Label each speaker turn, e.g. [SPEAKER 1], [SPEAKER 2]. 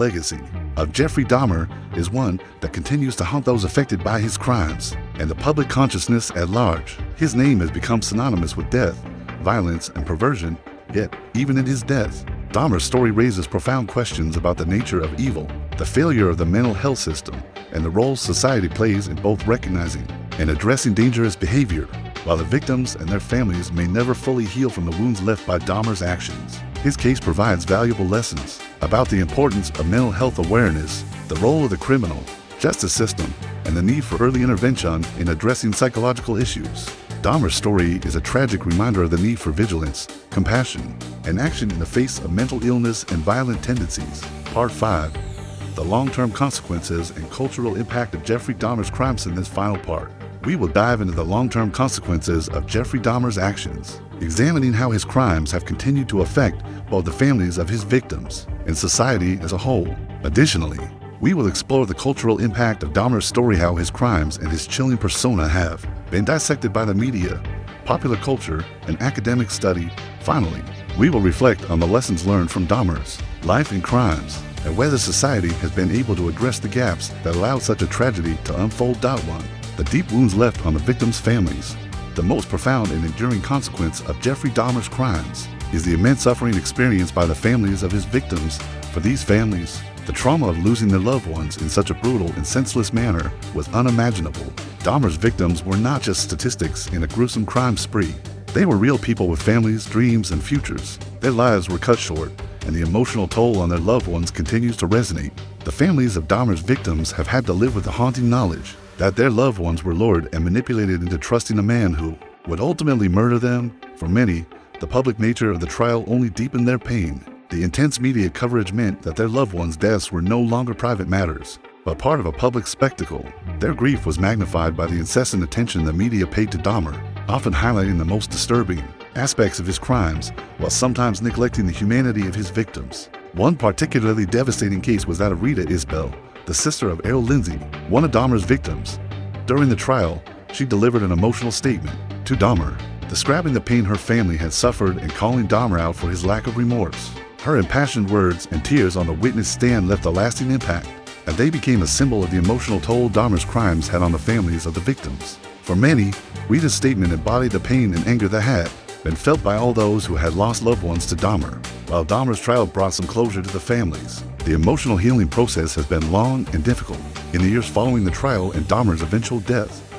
[SPEAKER 1] legacy of Jeffrey Dahmer is one that continues to haunt those affected by his crimes and the public consciousness at large. His name has become synonymous with death, violence, and perversion, yet even in his death, Dahmer's story raises profound questions about the nature of evil, the failure of the mental health system, and the role society plays in both recognizing and addressing dangerous behavior. While the victims and their families may never fully heal from the wounds left by Dahmer's actions, his case provides valuable lessons about the importance of mental health awareness, the role of the criminal justice system, and the need for early intervention in addressing psychological issues. Dahmer's story is a tragic reminder of the need for vigilance, compassion, and action in the face of mental illness and violent tendencies. Part 5. The long-term consequences and cultural impact of Jeffrey Dahmer's crimes. In this final part, we will dive into the long-term consequences of Jeffrey Dahmer's actions, examining how his crimes have continued to affect both the families of his victims and society as a whole. Additionally, we will explore the cultural impact of Dahmer's story, how his crimes and his chilling persona have been dissected by the media, popular culture, and academic study. Finally, we will reflect on the lessons learned from Dahmer's life and crimes, and whether society has been able to address the gaps that allowed such a tragedy to unfold. 1. The deep wounds left on the victims' families. The most profound and enduring consequence of Jeffrey Dahmer's crimes is the immense suffering experienced by the families of his victims. For these families, the trauma of losing their loved ones in such a brutal and senseless manner was unimaginable. Dahmer's victims were not just statistics in a gruesome crime spree. They were real people with families, dreams, and futures. Their lives were cut short, and the emotional toll on their loved ones continues to resonate. The families of Dahmer's victims have had to live with the haunting knowledge that their loved ones were lured and manipulated into trusting a man who would ultimately murder them. For many, the public nature of the trial only deepened their pain. The intense media coverage meant that their loved ones' deaths were no longer private matters, but part of a public spectacle. Their grief was magnified by the incessant attention the media paid to Dahmer, often highlighting the most disturbing aspects of his crimes, while sometimes neglecting the humanity of his victims. One particularly devastating case was that of Rita Isbell, the sister of Errol Lindsay, one of Dahmer's victims. During the trial, she delivered an emotional statement to Dahmer, describing the pain her family had suffered and calling Dahmer out for his lack of remorse. Her impassioned words and tears on the witness stand left a lasting impact, and they became a symbol of the emotional toll Dahmer's crimes had on the families of the victims. For many, Rita's statement embodied the pain and anger that had been felt by all those who had lost loved ones to Dahmer. While Dahmer's trial brought some closure to the families, the emotional healing process has been long and difficult. In the years following the trial and Dahmer's eventual death,